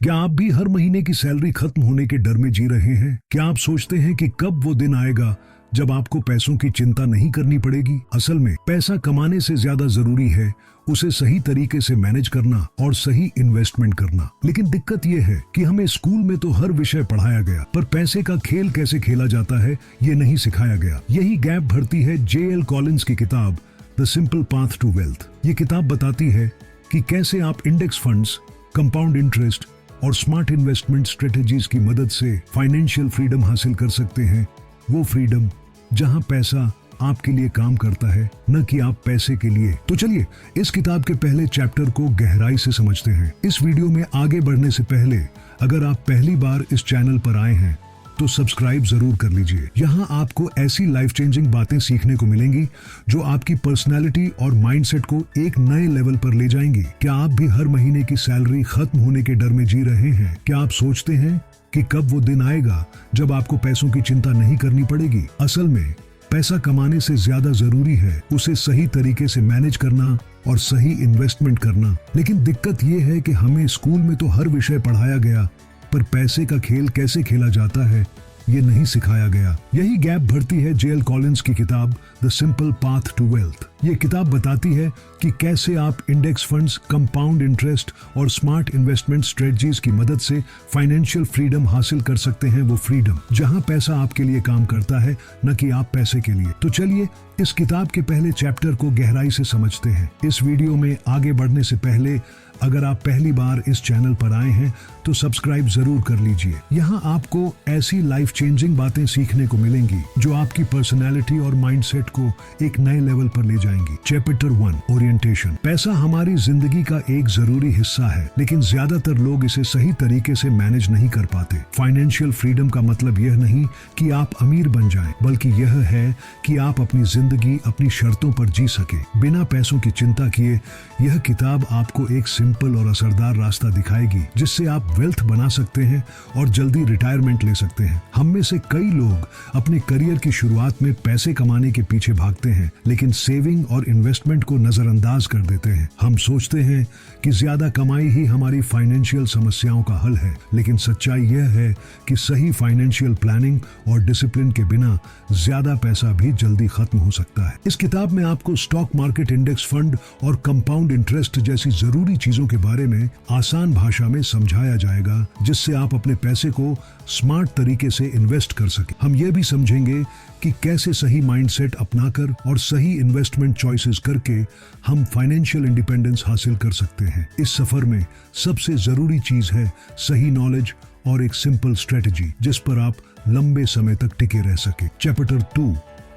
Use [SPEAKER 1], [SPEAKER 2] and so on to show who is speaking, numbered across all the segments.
[SPEAKER 1] क्या आप भी हर महीने की सैलरी खत्म होने के डर में जी रहे हैं? क्या आप सोचते हैं कि कब वो दिन आएगा जब आपको पैसों की चिंता नहीं करनी पड़ेगी? असल में पैसा कमाने से ज्यादा जरूरी है उसे सही तरीके से मैनेज करना और सही इन्वेस्टमेंट करना। लेकिन दिक्कत यह है कि हमें स्कूल में तो हर विषय पढ़ाया गया, पर पैसे का खेल कैसे खेला जाता है ये नहीं सिखाया गया। यही गैप भरती है J.L. कॉलिंस की किताब the simple path to wealth. ये किताब बताती है कि कैसे आप इंडेक्स फंड्स, कंपाउंड इंटरेस्ट और स्मार्ट इन्वेस्टमेंट स्ट्रेटेजीज की मदद से फाइनेंशियल फ्रीडम हासिल कर सकते हैं। वो फ्रीडम जहां पैसा आपके लिए काम करता है, न कि आप पैसे के लिए। तो चलिए इस किताब के पहले चैप्टर को गहराई से समझते हैं। इस वीडियो में आगे बढ़ने से पहले अगर आप पहली बार इस चैनल पर आए हैं तो सब्सक्राइब जरूर कर लीजिए। यहाँ आपको ऐसी लाइफ चेंजिंग बातें सीखने को मिलेंगी जो आपकी पर्सनैलिटी और माइंडसेट को एक नए लेवल पर ले जाएंगी। क्या आप भी हर महीने की सैलरी खत्म होने के डर में जी रहे हैं? क्या आप सोचते हैं कि कब वो दिन आएगा जब आपको पैसों की चिंता नहीं करनी पड़ेगी? असल में पैसा कमाने से ज्यादा जरूरी है उसे सही तरीके से मैनेज करना और सही इन्वेस्टमेंट करना। लेकिन दिक्कत ये है कि हमें स्कूल में तो हर विषय पढ़ाया गया, पर पैसे का खेल कैसे खेला जाता है ये नहीं सिखाया गया। यही गैप भरती है J.L. कॉलिंस की किताब the simple path to wealth. ये किताब बताती है कि कैसे आप इंडेक्स फंड्स, कंपाउंड इंटरेस्ट और स्मार्ट इन्वेस्टमेंट स्ट्रेटजीज की मदद से फाइनेंशियल फ्रीडम हासिल कर सकते हैं। वो फ्रीडम जहां पैसा आपके लिए काम करता है, न कि आप पैसे के लिए। तो चलिए इस किताब के पहले चैप्टर को गहराई से समझते हैं। इस वीडियो में आगे बढ़ने से पहले अगर आप पहली बार इस चैनल पर आए हैं तो सब्सक्राइब जरूर कर लीजिए। यहाँ आपको ऐसी लाइफ चेंजिंग बातें सीखने को मिलेंगी जो आपकी पर्सनैलिटी और माइंडसेट को एक नए लेवल पर ले जाएंगी। Chapter 1 orientation. पैसा हमारी जिंदगी का एक जरूरी हिस्सा है, लेकिन ज्यादातर लोग इसे सही तरीके से मैनेज नहीं कर पाते। फाइनेंशियल फ्रीडम का मतलब यह नहीं कि आप अमीर बन जाएं, बल्कि यह है कि आप अपनी जिंदगी अपनी शर्तों पर जी सके बिना पैसों की चिंता किए। यह किताब आपको एक सिंपल और असरदार रास्ता दिखाएगी जिससे आप वेल्थ बना सकते हैं और जल्दी रिटायरमेंट ले सकते हैं। हम में से कई लोग अपने करियर की शुरुआत में पैसे कमाने के पीछे भागते हैं, लेकिन सेविंग और इन्वेस्टमेंट को नजरअंदाज कर देते हैं। हम सोचते हैं कि ज्यादा कमाई ही हमारी फाइनेंशियल समस्याओं का हल है, लेकिन सच्चाई यह है कि सही फाइनेंशियल प्लानिंग और डिसिप्लिन के बिना ज्यादा पैसा भी जल्दी खत्म हो सकता है। इस किताब में आपको स्टॉक मार्केट, इंडेक्स फंड और कंपाउंड इंटरेस्ट जैसी जरूरी चीजों के बारे में आसान भाषा में समझाया जाएगा, जिससे आप अपने पैसे को स्मार्ट तरीके से इन्वेस्ट कर सके। हम यह भी समझेंगे कि कैसे सही माइंडसेट अपनाकर और सही इन्वेस्टमेंट चॉइसेस करके हम फाइनेंशियल इंडिपेंडेंस हासिल कर सकते हैं। इस सफर में सबसे जरूरी चीज है सही नॉलेज और एक सिंपल स्ट्रेटेजी जिस पर आप लंबे समय तक टिके रह सके। Chapter 2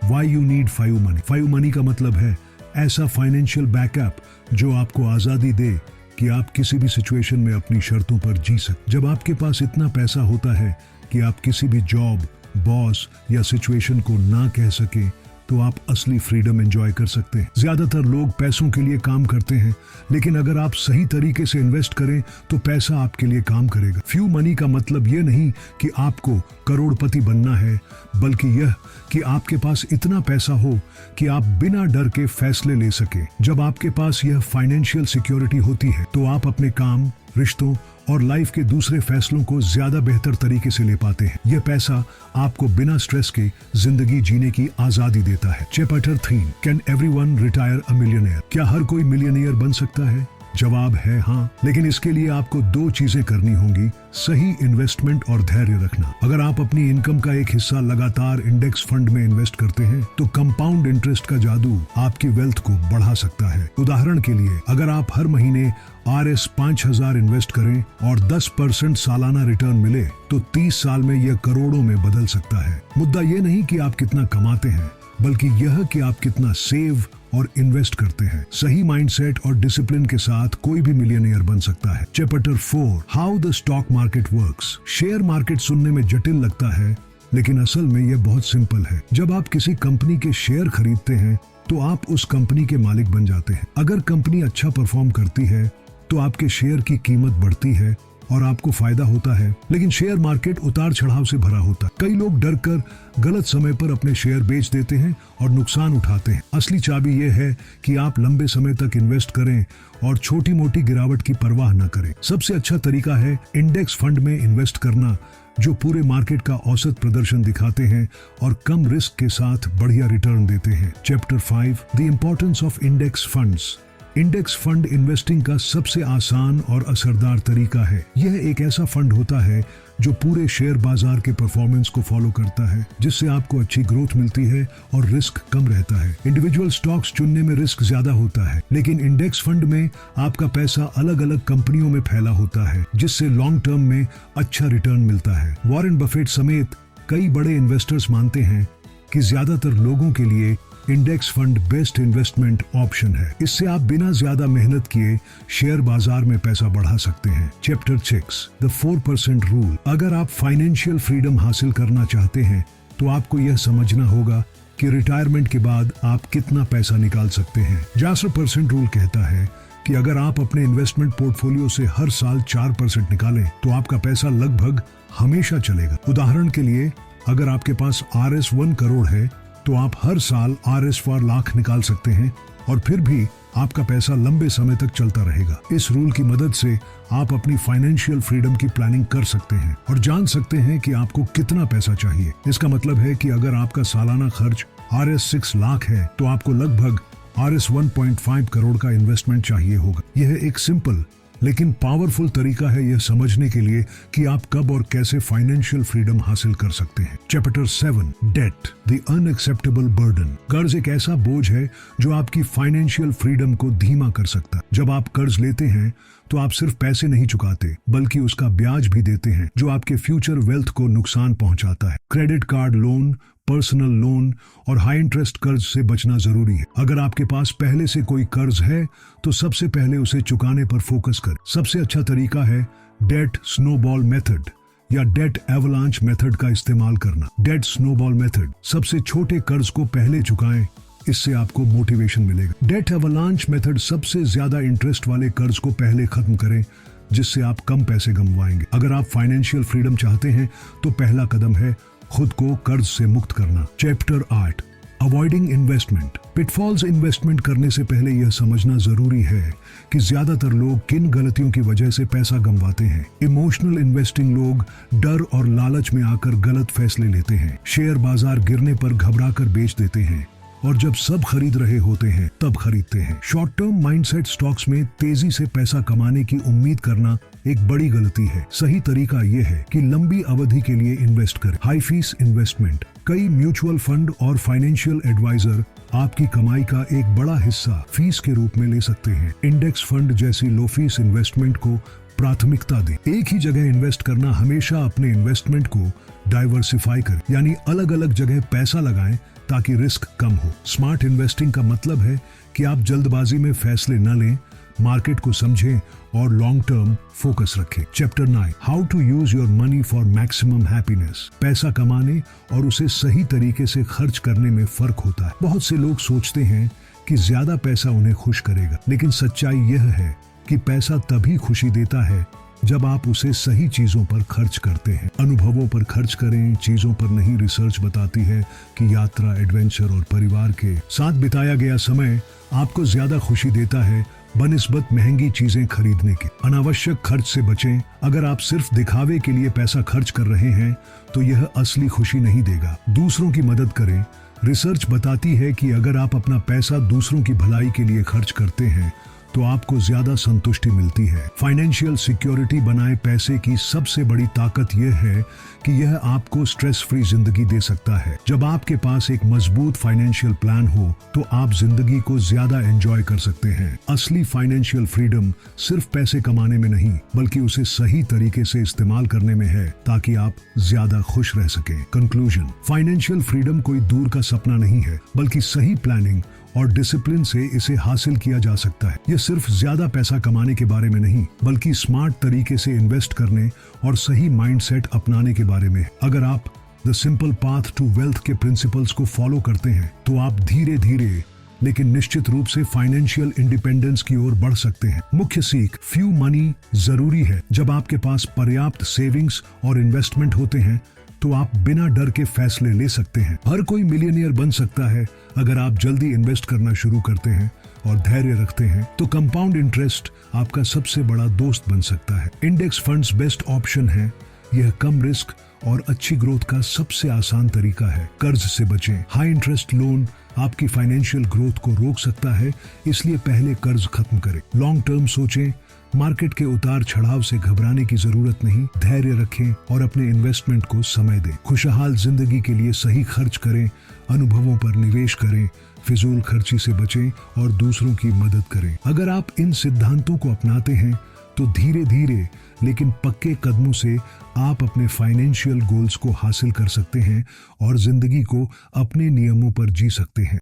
[SPEAKER 1] why you need 5 money. 5 money का मतलब है ऐसा फाइनेंशियल बैकअप जो आपको आजादी दे कि आप किसी भी सिचुएशन में अपनी शर्तों पर जी सकें। जब आपके पास इतना पैसा होता है कि आप किसी भी जॉब, बॉस या सिचुएशन को ना कह सके, तो आप असली फ्रीडम एंजॉय कर सकते हैं। ज्यादातर लोग पैसों के लिए काम करते हैं, लेकिन अगर आप सही तरीके से इन्वेस्ट करें तो पैसा आपके लिए काम करेगा। फ्यू मनी का मतलब यह नहीं कि आपको करोड़पति बनना है, बल्कि यह कि आपके पास इतना पैसा हो कि आप बिना डर के फैसले ले सके। जब आपके पास यह फाइनेंशियल सिक्योरिटी होती है तो आप अपने काम, रिश्तों और लाइफ के दूसरे फैसलों को ज्यादा बेहतर तरीके से ले पाते हैं। यह पैसा आपको बिना स्ट्रेस के जिंदगी जीने की आजादी देता है। Chapter 3 can everyone retire a millionaire. क्या हर कोई मिलियनेयर बन सकता है? जवाब है हाँ, लेकिन इसके लिए आपको 2 चीजें करनी होंगी: सही इन्वेस्टमेंट और धैर्य रखना। अगर आप अपनी इनकम का एक हिस्सा लगातार इंडेक्स फंड में इन्वेस्ट करते हैं तो कंपाउंड इंटरेस्ट का जादू आपकी वेल्थ को बढ़ा सकता है। उदाहरण के लिए, अगर आप हर महीने RS 5000 इन्वेस्ट करें और 10% सालाना रिटर्न मिले तो 30 साल में यह करोड़ों में बदल सकता है। मुद्दा यह नहीं कि आप कितना कमाते हैं, बल्कि यह कि आप कितना सेव और इन्वेस्ट करते हैं। सही माइंडसेट और डिसिप्लिन के साथ कोई भी मिलियनेयर बन सकता है। Chapter 4 how the stock market works. Share market सुनने में जटिल लगता है, लेकिन असल में यह बहुत सिंपल है। जब आप किसी कंपनी के शेयर खरीदते हैं तो आप उस कंपनी के मालिक बन जाते हैं। अगर कंपनी अच्छा परफॉर्म करती है तो आपके शेयर की कीमत बढ़ती है और आपको फायदा होता है, लेकिन शेयर मार्केट उतार चढ़ाव से भरा होता है। कई लोग डर कर गलत समय पर अपने शेयर बेच देते हैं और नुकसान उठाते हैं। असली चाबी यह है कि आप लंबे समय तक इन्वेस्ट करें और छोटी मोटी गिरावट की परवाह न करें। सबसे अच्छा तरीका है इंडेक्स फंड में इन्वेस्ट करना, जो पूरे मार्केट का औसत प्रदर्शन दिखाते हैं और कम रिस्क के साथ बढ़िया रिटर्न देते हैं। Chapter 5, the importance of index funds. Index fund investing का सबसे आसान और असरदार तरीका है। यह एक ऐसा फंड होता है जो पूरे शेयर बाजार के परफॉर्मेंस को फॉलो करता है, जिससे आपको अच्छी ग्रोथ मिलती है और रिस्क कम रहता है। इंडिविजुअल स्टॉक्स चुनने में रिस्क ज्यादा होता है, लेकिन इंडेक्स फंड में आपका पैसा अलग अलग कंपनियों में फैला होता है, जिससे लॉन्ग टर्म में अच्छा रिटर्न मिलता है। वॉरेन बफेट समेत कई बड़े इन्वेस्टर्स मानते हैं कि ज्यादातर लोगों के लिए index fund best investment option है। इससे आप बिना ज्यादा मेहनत किए शेयर बाजार में पैसा बढ़ा सकते हैं। Chapter 6, the 4% rule. अगर आप फाइनेंशियल फ्रीडम हासिल करना चाहते हैं तो आपको यह समझना होगा कि रिटायरमेंट के बाद आप कितना पैसा निकाल सकते हैं। 4% रूल कहता है कि अगर आप अपने इन्वेस्टमेंट पोर्टफोलियो से हर साल 4% निकालें तो आपका पैसा लगभग हमेशा चलेगा। उदाहरण के लिए, अगर आपके पास RS 1 करोड़ है तो आप हर साल RS 4 लाख निकाल सकते हैं और फिर भी आपका पैसा लंबे समय तक चलता रहेगा। इस रूल की मदद से आप अपनी फाइनेंशियल फ्रीडम की प्लानिंग कर सकते हैं और जान सकते हैं कि आपको कितना पैसा चाहिए। इसका मतलब है कि अगर आपका सालाना खर्च RS 6 लाख है तो आपको लगभग RS 1.5 करोड़ का इन्वेस्टमेंट चाहिए होगा। यह एक सिंपल लेकिन पावरफुल तरीका है यह समझने के लिए कि आप कब और कैसे फाइनेंशियल फ्रीडम हासिल कर सकते हैं। Chapter 7, debt, the unacceptable burden. कर्ज एक ऐसा बोझ है जो आपकी फाइनेंशियल फ्रीडम को धीमा कर सकता है। जब आप कर्ज लेते हैं तो आप सिर्फ पैसे नहीं चुकाते, बल्कि उसका ब्याज भी देते हैं, जो आपके फ्यूचर वेल्थ को नुकसान पहुंचाता है। Credit card loan, personal loan और हाई इंटरेस्ट कर्ज से बचना जरूरी है। अगर आपके पास पहले से कोई कर्ज है तो सबसे पहले उसे चुकाने पर फोकस करें। सबसे अच्छा तरीका है डेट स्नोबॉल मेथड या डेट एवलांच मेथड का इस्तेमाल करना। डेट स्नोबॉल मेथड, सबसे छोटे कर्ज को पहले चुकाएं, इससे आपको मोटिवेशन मिलेगा। डेट एवलांच मेथड, सबसे ज्यादा इंटरेस्ट वाले कर्ज को पहले खत्म करें, जिससे आप कम पैसे गंवाएंगे। अगर आप फाइनेंशियल फ्रीडम चाहते हैं तो पहला कदम है खुद को कर्ज से मुक्त करना। Chapter 8, avoiding investment pitfalls. Investment करने से पहले यह समझना जरूरी है कि ज्यादातर लोग किन गलतियों की वजह से पैसा गंवाते हैं। इमोशनल इन्वेस्टिंग लोग डर और लालच में आकर गलत फैसले लेते हैं। शेयर बाजार गिरने पर घबराकर बेच देते हैं और जब सब खरीद रहे होते हैं तब खरीदते हैं। शॉर्ट टर्म माइंडसेट स्टॉक्स में तेजी से पैसा कमाने की उम्मीद करना एक बड़ी गलती है। सही तरीका यह है कि लंबी अवधि के लिए इन्वेस्ट करें। High fees investment. कई म्यूचुअल फंड और फाइनेंशियल एडवाइजर आपकी कमाई का एक बड़ा हिस्सा फीस के रूप में ले सकते हैं। इंडेक्स फंड जैसी लो फीस इन्वेस्टमेंट को प्राथमिकता दें। एक ही जगह इन्वेस्ट करना, हमेशा अपने इन्वेस्टमेंट को डाइवर्सिफाई करें, यानी अलग अलग जगह पैसा लगाएं ताकि रिस्क कम हो। स्मार्ट इन्वेस्टिंग का मतलब है कि आप जल्दबाजी में फैसले न लें, मार्केट को समझें और लॉन्ग टर्म फोकस रखें। Chapter 9, how to use your money for maximum happiness. पैसा कमाने और उसे सही तरीके से खर्च करने में फर्क होता है। बहुत से लोग सोचते हैं कि ज्यादा पैसा उन्हें खुश करेगा, लेकिन सच्चाई यह है कि पैसा तभी खुशी देता है जब आप उसे सही चीजों पर खर्च करते हैं। अनुभवों पर खर्च करें, चीजों पर नहीं। रिसर्च बताती है कि यात्रा, एडवेंचर और परिवार के साथ बिताया गया समय आपको ज्यादा खुशी देता है बनिस्बत महंगी चीजें खरीदने के। अनावश्यक खर्च से बचें। अगर आप सिर्फ दिखावे के लिए पैसा खर्च कर रहे हैं तो यह असली खुशी नहीं देगा। दूसरों की मदद करें। रिसर्च बताती है कि अगर आप अपना पैसा दूसरों की भलाई के लिए खर्च करते हैं तो आपको ज्यादा संतुष्टि मिलती है। फाइनेंशियल सिक्योरिटी बनाए पैसे की सबसे बड़ी ताकत यह है कि यह आपको स्ट्रेस फ्री जिंदगी दे सकता है। जब आपके पास एक मजबूत फाइनेंशियल प्लान हो तो आप जिंदगी को ज्यादा एंजॉय कर सकते हैं। असली फाइनेंशियल फ्रीडम सिर्फ पैसे कमाने में नहीं, बल्कि उसे सही तरीके से इस्तेमाल करने में है, ताकि आप ज्यादा खुश रह सकें। कंक्लूजन, फाइनेंशियल फ्रीडम कोई दूर का सपना नहीं है, बल्कि सही प्लानिंग और डिसिप्लिन से इसे हासिल किया जा सकता है। यह सिर्फ ज्यादा पैसा कमाने के बारे में नहीं, बल्कि स्मार्ट तरीके से इन्वेस्ट करने और सही माइंडसेट अपनाने के बारे में है। अगर आप the simple path to wealth के प्रिंसिपल्स को फॉलो करते हैं तो आप धीरे धीरे लेकिन निश्चित रूप से फाइनेंशियल इंडिपेंडेंस की ओर बढ़ सकते हैं। मुख्य सीख, फ्यू मनी जरूरी है। जब आपके पास पर्याप्त सेविंग्स और इन्वेस्टमेंट होते हैं तो आप बिना डर के फैसले ले सकते हैं। हर कोई मिलियनियर बन सकता है अगर आप जल्दी इन्वेस्ट करना शुरू करते हैं और धैर्य रखते हैं तो कंपाउंड इंटरेस्ट आपका सबसे बड़ा दोस्त बन सकता है। इंडेक्स फंड्स बेस्ट ऑप्शन है। यह कम रिस्क और अच्छी ग्रोथ का सबसे आसान तरीका है। कर्ज से बचें। हाई इंटरेस्ट लोन आपकी फाइनेंशियल ग्रोथ को रोक सकता है, इसलिए पहले कर्ज खत्म करें। लॉन्ग टर्म सोचें। मार्केट के उतार चढ़ाव से घबराने की जरूरत नहीं। धैर्य रखें और अपने इन्वेस्टमेंट को समय दें। खुशहाल जिंदगी के लिए सही खर्च करें, अनुभवों पर निवेश करें, फिजूल खर्ची से बचें और दूसरों की मदद करें। अगर आप इन सिद्धांतों को अपनाते हैं तो धीरे धीरे लेकिन पक्के कदमों से आप अपने फाइनेंशियल गोल्स को हासिल कर सकते हैं और जिंदगी को अपने नियमों पर जी सकते हैं।